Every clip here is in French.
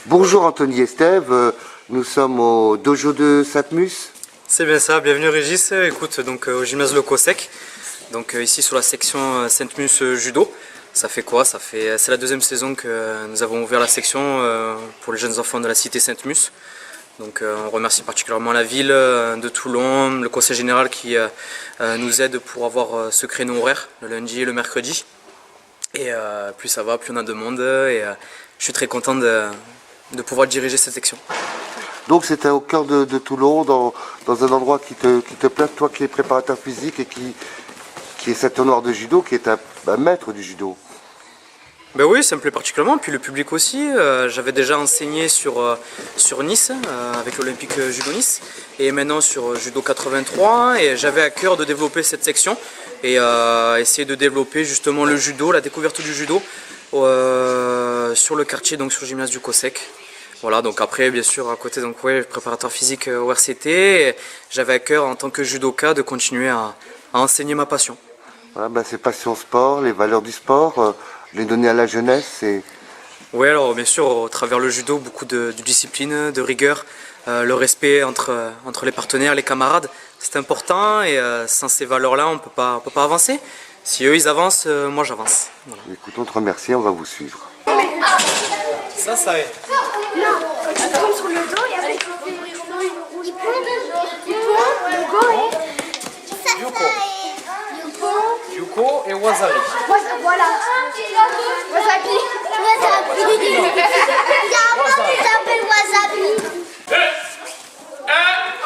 Bonjour Anthony Estève, nous sommes au dojo de Sainte-Mus. C'est bien ça, bienvenue Régis. Écoute, donc au gymnase Le Cossec, donc ici sur la section Sainte-Mus judo. Ça fait quoi? C'est la deuxième saison que nous avons ouvert la section pour les jeunes enfants de la cité Sainte-Mus. Donc on remercie particulièrement la ville de Toulon, le conseil général qui nous aide pour avoir ce créneau horaire, le lundi et le mercredi. Et plus ça va, plus on a de monde et je suis très content de pouvoir diriger cette section. Donc c'était au cœur de Toulon, dans un endroit qui te plaît, toi qui es préparateur physique et qui est cet honneur de judo, qui est un maître du judo. Ben oui, ça me plaît particulièrement, puis le public aussi. J'avais déjà enseigné sur Nice, avec l'Olympique Judo Nice, et maintenant sur Judo 83, et j'avais à cœur de développer cette section, et essayer de développer justement le judo, la découverte du judo, sur le quartier, donc sur le gymnase du Cossec. Voilà, donc après, bien sûr, à côté, donc ouais, préparateur physique au RCT, j'avais à cœur, en tant que judoka, de continuer à enseigner ma passion. Voilà, c'est passion sport, les valeurs du sport, les donner à la jeunesse. Oui, alors bien sûr, au travers le judo, beaucoup de discipline, de rigueur, le respect entre les partenaires, les camarades, c'est important, et sans ces valeurs-là, on peut pas avancer. Si eux, ils avancent, moi j'avance. Voilà. Écoute, on te remercie, on va vous suivre. Ça aide. Non, tu tombes sur le dos et avec le go et Yuko et Wasabi. voilà. Wasabi. Il s'appelle Wasabi.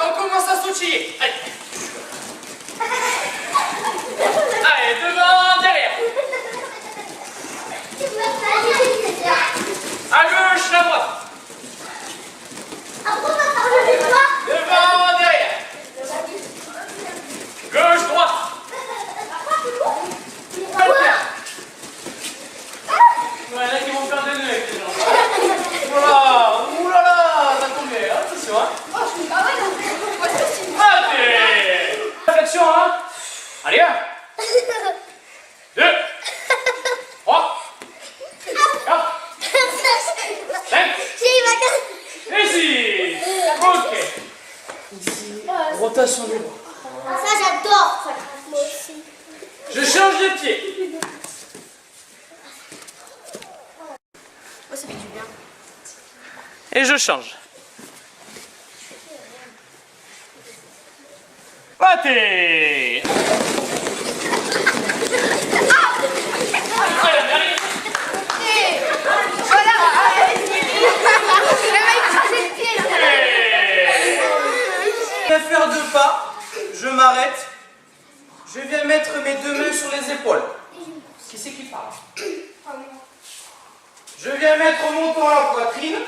On commence à sautiller. Allez, devant, derrière. À gauche, la droite. Devant, derrière. Gauche, droite. Ouais, là qui vont faire des nœuds avec les gens. Voilà, oulala, ça tombe bien, attention, hein. Allez. Réflexion, hein. Allez, 1, 2, 3, 4, 5, et 6. Ok. Rotation du bras. Ça, j'adore. Moi aussi. Je change les pieds. Moi, ça fait du bien. Et je change. Pâté. Je vais faire 2 pas, je m'arrête, je viens mettre mes 2 mains sur les épaules. Qui c'est qui parle? Je viens mettre mon menton à la poitrine.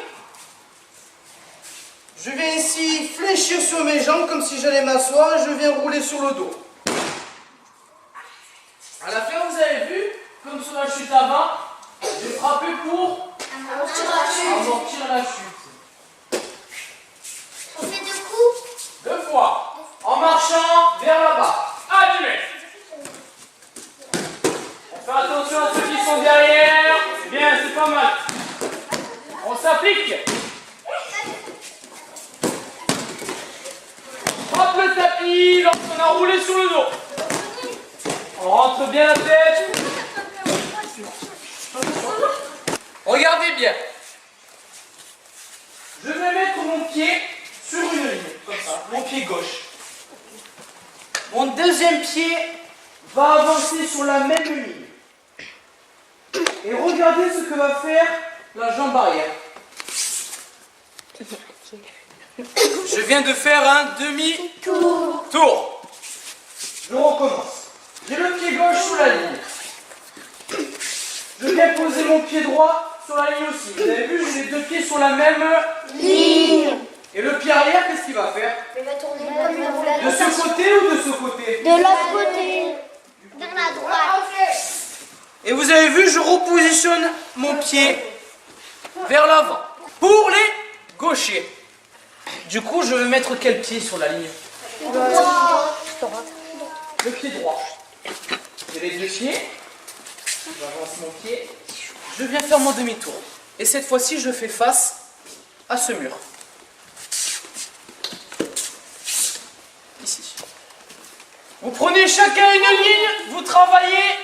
Je viens ici fléchir sur mes jambes comme si j'allais m'asseoir et je viens rouler sur le dos. À la fin, vous avez vu, comme sur la chute avant, j'ai frappé pour amortir la chute. On fait 2 coups. 2 fois. En marchant vers là-bas. Allez. On fait attention à ceux qui sont derrière. C'est bien, c'est pas mal. On s'applique. Frappe le tapis lorsqu'on a roulé sur le dos. On rentre bien la tête. Regardez bien. Je vais mettre mon pied sur une ligne, comme ça, mon pied gauche. Mon deuxième pied va avancer sur la même ligne. Et regardez ce que va faire la jambe arrière. Je viens de faire un demi-tour. Je recommence. J'ai le pied gauche sous la ligne. Je viens poser mon pied droit sur la ligne aussi. Vous avez vu, j'ai les 2 pieds sur la même ligne. Et le pied arrière, qu'est-ce qu'il va faire? Il va tourner De ce côté ou de ce côté? de l'autre côté. De la droite. Et vous avez vu, je repositionne mon pied vers l'avant. Pour les gauchers. Du coup, je vais mettre quel pied sur la ligne? Le pied droit. J'ai les 2 pieds. J'avance mon pied. je viens faire mon demi-tour. Et cette fois-ci, je fais face à ce mur. Ici. Vous prenez chacun une ligne, vous travaillez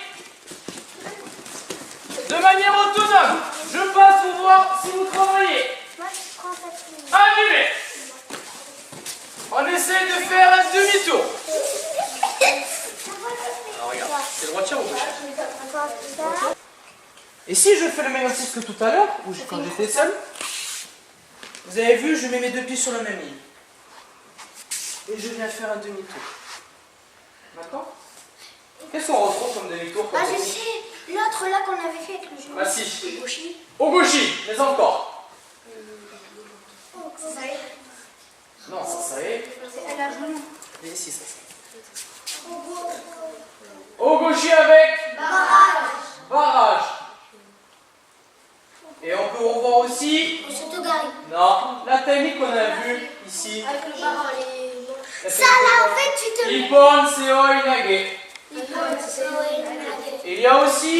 de manière autonome. Je passe pour voir si vous travaillez. Moi, je prends cette ligne. Allumez. On essaie de faire un demi-tour. Alors regarde, c'est droitière ou gauche? Et si je fais le même exercice que tout à l'heure, ou quand j'étais seul, vous avez vu, je mets mes deux pieds sur la même ligne. Et je viens faire un demi-tour. D'accord? Qu'est-ce qu'on retrouve comme demi-tour? Ah, je sais. L'autre là qu'on avait fait avec le jeu. Ah si. Gauchi. Au gauchi, mais encore. Ça y est. Non, ça y est. Elle a joué. Et ici, ça. Au gauchi avec barrage. Et on peut revoir aussi, On s'autogare. non, la technique qu'on a vue ici. Avec le barrage. La Ça là, en fait, tu te. Ippon Seo Inage. Il y a aussi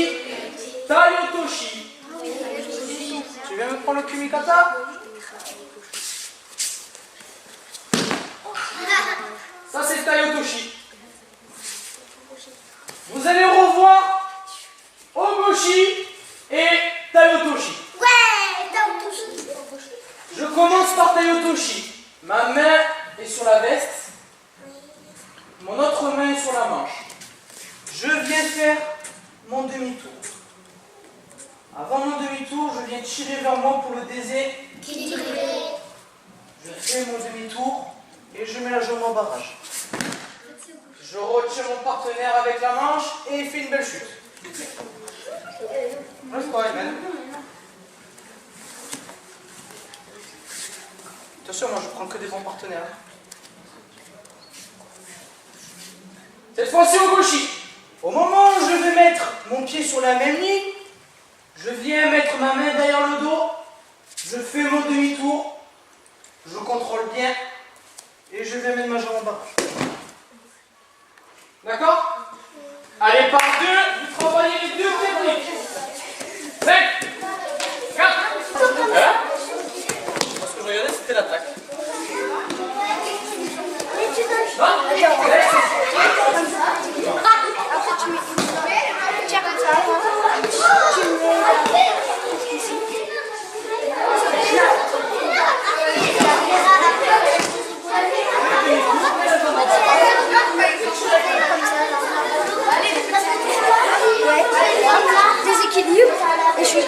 Tayotoshi. Tu viens me prendre le kumikata? Ça c'est Tayotoshi. Vous allez revoir Ogoshi et Tayotoshi. Ouais, t'as touché. Je commence par Tayotoshi. Ma main est sur la veste. Mon autre main est sur la manche. Je viens faire mon demi-tour. Avant mon demi-tour, je viens tirer vers moi pour le déséquilibrer. Je fais mon demi-tour et je mets la jambe en barrage. Je retire mon partenaire avec la manche et il fait une belle chute. Reste pas, Emen. Attention, moi je prends que des bons partenaires. Cette fois-ci au gauchi. Au moment où je vais mettre mon pied sur la même ligne, je viens mettre ma main derrière le dos, je fais mon demi-tour, je contrôle bien et je vais mettre ma jambe en barrage. D'accord? Allez, par deux, vous travaillez les deux techniques. 5, 4, voilà. Parce que je regardais, c'était l'attaque. Non? Après, tu mets tiens comme ça. Tu mets. Déséquilibre et je suis. Le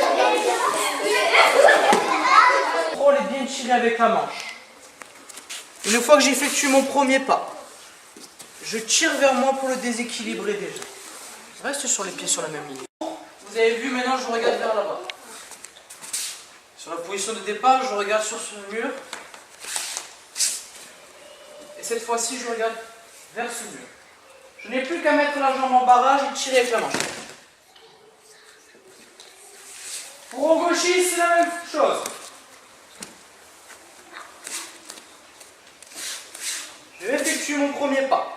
contrôle est bien tiré avec la manche. Une fois que j'effectue mon premier pas, je tire vers moi pour le déséquilibrer déjà. Je reste sur les pieds sur la même ligne. Vous avez vu, maintenant je regarde vers là-bas. Sur la position de départ, je regarde sur ce mur. Et cette fois-ci, je regarde vers ce mur. Je n'ai plus qu'à mettre la jambe en barrage et tirer avec la manche. Pour au gauchi, c'est la même chose. Je vais effectuer mon premier pas.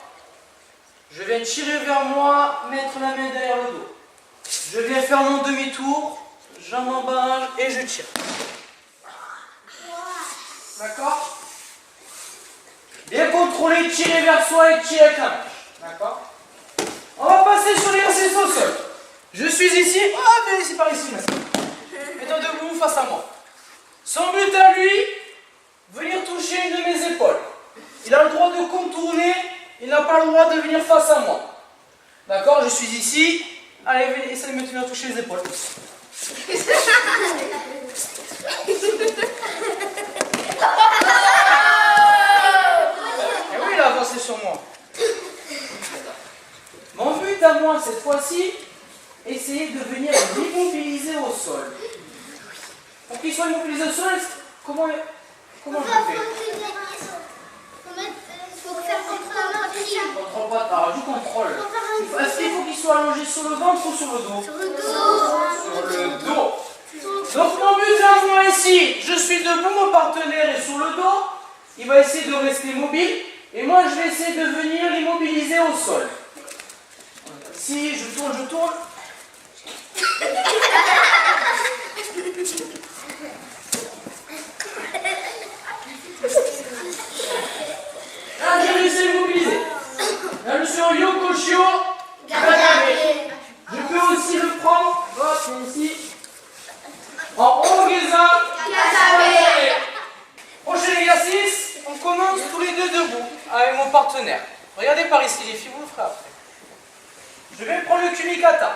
Je viens tirer vers moi, mettre la main derrière le dos. Je viens faire mon demi-tour, jambe en barrage et je tire. D'accord? Bien contrôler, tirer vers soi et tirer avec la manche. D'accord? On va passer sur l'exercice au sol. Je suis ici. Ah, mais c'est par ici maintenant. Étant debout face à moi. Son but à lui, venir toucher une de mes épaules. Il a le droit de contourner, il n'a pas le droit de venir face à moi. D'accord? Je suis ici. Allez, venez, essayez de me tenir à toucher les épaules. Et oui, il a avancé sur moi. Mon but à moi, cette fois-ci, essayer de venir l'immobiliser au sol. Pour qu'il soit immobilisé au sol, comment je fais? Il faut faire contrôle. Contrôle pas, alors je contrôle. Est-ce qu'il faut qu'il soit allongé sur le ventre ou sur le dos? Sur le dos. Sur le dos. Donc mon but à moi ici, je suis debout, mon partenaire est sur le dos. Il va essayer de rester mobile. Et moi je vais essayer de venir l'immobiliser au sol. Si je tourne, je tourne. partenaire. Regardez par ici, les filles, vous le ferez après. Je vais prendre le kumikata.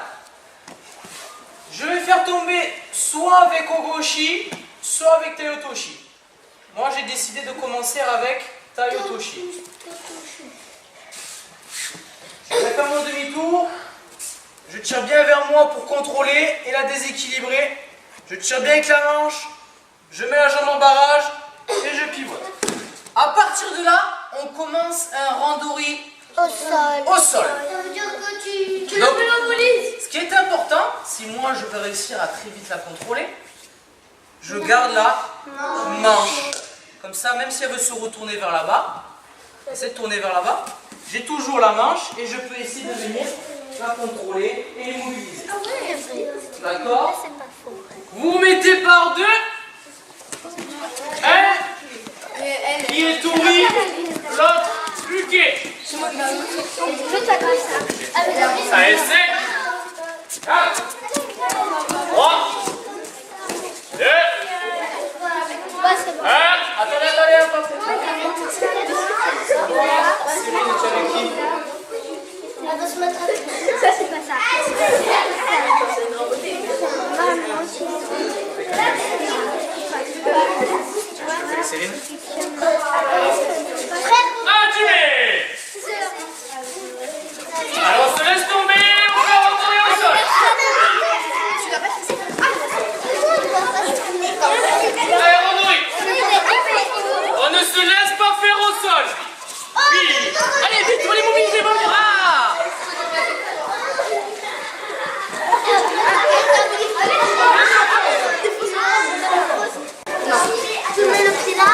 Je vais faire tomber soit avec Ogoshi, soit avec Tayotoshi. Moi, j'ai décidé de commencer avec Tayotoshi. Je vais faire mon demi-tour. Je tire bien vers moi pour contrôler et la déséquilibrer. Je tire bien avec la manche. Je mets la jambe en barrage et je pivote. À partir de là, on commence un randori Au sol. au sol. Ça veut dire que tu Donc, monopolises. ce qui est important, si moi je veux réussir à très vite la contrôler, je garde la manche. Comme ça, même si elle veut se retourner vers là-bas, essaie de tourner vers là-bas, j'ai toujours la manche et je peux essayer de venir la contrôler et l'immobiliser. Ah ouais, D'accord? c'est pas faux. Vous mettez par deux. Un qui est tourné, l'autre pluqué. Je t'accorde ça. Avec la vis. Ça essaie. 4, 3, 2, 1. Attendez, attendez. Elle va se mettre avec. Ça, c'est pas ça. Céline. Frère, Activé. Alors on se laisse tomber, on va retourner au sol. tu l'as pas Allez, Randori. On ne se laisse pas faire au sol. Puis, allez vite, on va l'immobiliser. Ah. Tu mets le pied là.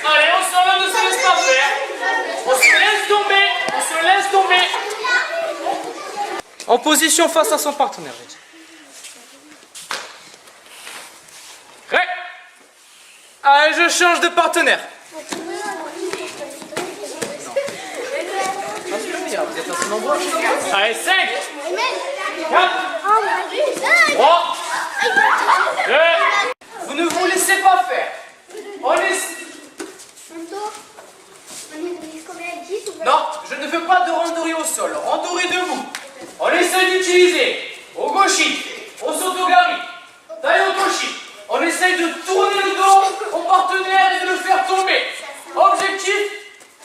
Allez, on s'en va, ne se laisse pas faire. On se laisse tomber, on se laisse tomber. En position face à son partenaire, j'ai dit. Prêt? Allez, je change de partenaire. Vous êtes à son endroit. Allez, 5, 4, 3, 2. Vous ne vous laissez pas faire. On laisse. Non, je ne veux pas de randori au sol. Randori debout. On essaie d'utiliser Ogoshi, Osotogari, Tayotoshi. On essaye de tourner le dos au partenaire et de le faire tomber. Objectif,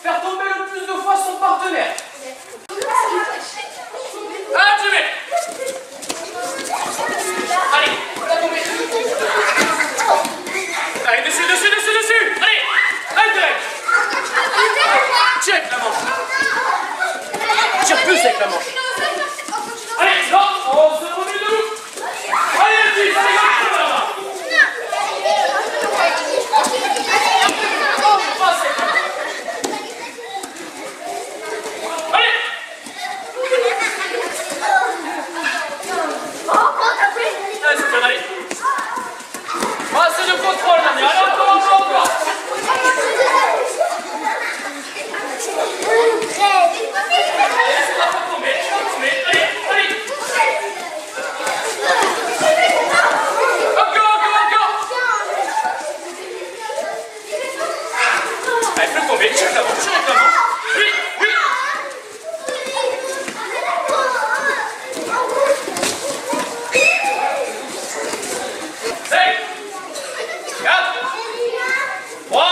faire tomber le plus de fois son partenaire. Activé. Allez, on va tomber. Allez, dessus, dessus, dessus, dessus. Allez, allez. Tire avec la manche. Tire plus avec la manche. Allez, non, on se remet debout. Allez, petit, allez, là-bas. Oh, passe avec la manche. Allez. Allez, c'est bien, allez. Passez de contrôle, mamie. Allez, encore. Allez, fais tomber, tire la manche, oui, oui. 5, 4, 3,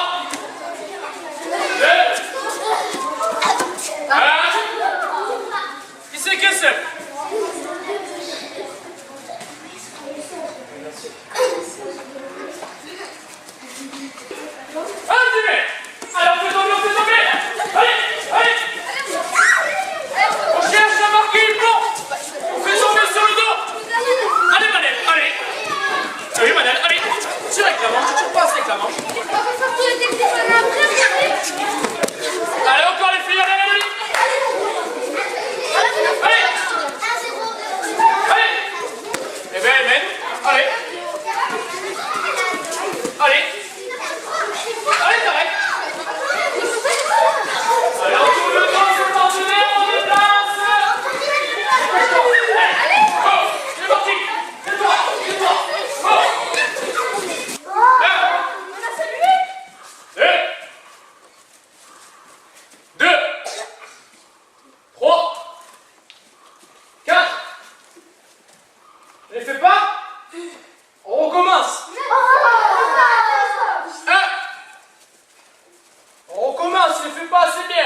2, 1. Qui c'est que c'est? Activé. Alors, fais tomber, fais tomber. Allez. je fais pas assez bien.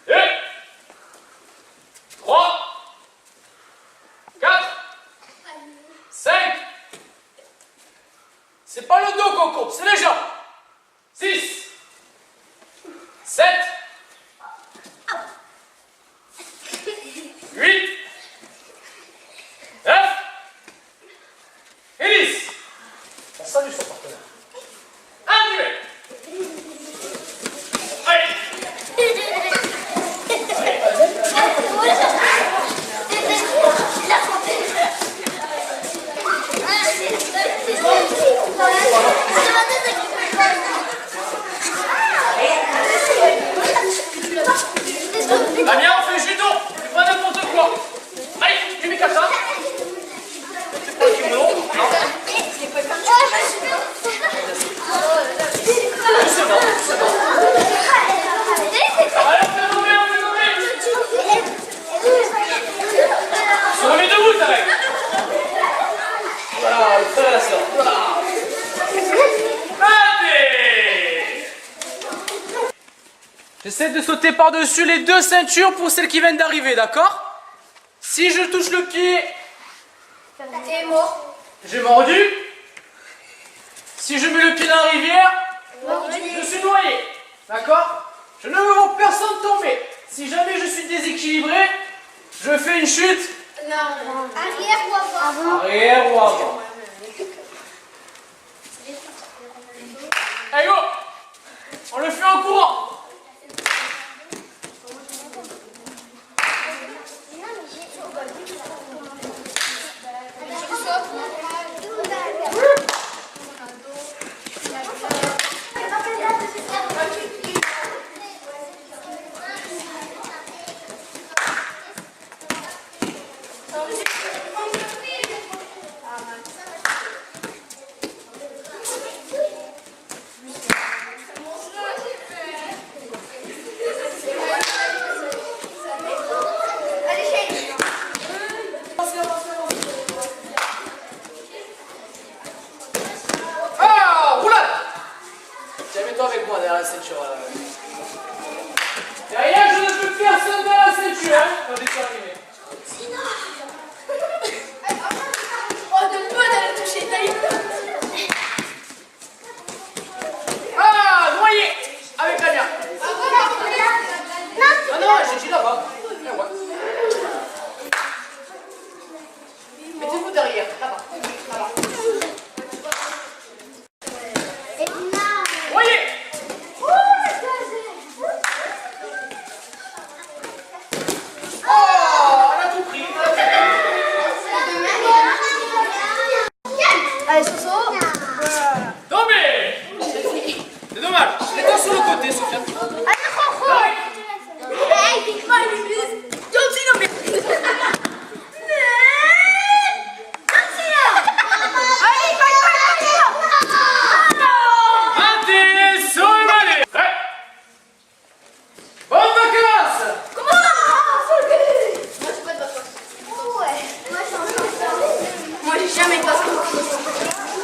1, 2, 3, 4, 5. C'est pas le dos qu'on compte, c'est les jambes. 6, 7, 8, 9 et 10. On salue son partenaire. Un duel. Allez. Damien, on fait judo. C'est pas n'importe quoi. Allez, tu mets comme ça. C'est pas le kimono. Non. C'est bon, c'est bon. Allez, on fait tomber, on fait tomber. On se remet debout, Tarek. Voilà, il fait la sœur. Voilà. Allez. J'essaie de sauter par-dessus les deux ceintures pour celles qui viennent d'arriver, d'accord? Si je touche le pied, T'es mort. j'ai mordu. Si je mets le pied dans la rivière, je suis noyé. D'accord? Je ne vois personne tomber. Si jamais je suis déséquilibré, je fais une chute. Non. Arrière ou avant? Arrière ou avant. Allez go! On le fait en courant. Mets-toi avec moi derrière la ceinture. Derrière, je ne peux personne derrière la ceinture. Hein, quand tu es arrivé. Oh, de peu d'aller toucher ta gueule. Ah, noyé avec la mienne. Non, non, j'ai dit là-bas. Mettez-vous derrière, là-bas. Là-bas. Allez, Soso. Tombé. C'est dommage. Mets-toi sur le côté, Sofiane. Allez, Rojo. Hey, pique pas une bise. Continue, mais. Allez, Anté, soleil. Prêt. Bonnes vacances. comment? Moi, j'ai pas de vacances. Ouais. Moi, j'ai jamais de vacances.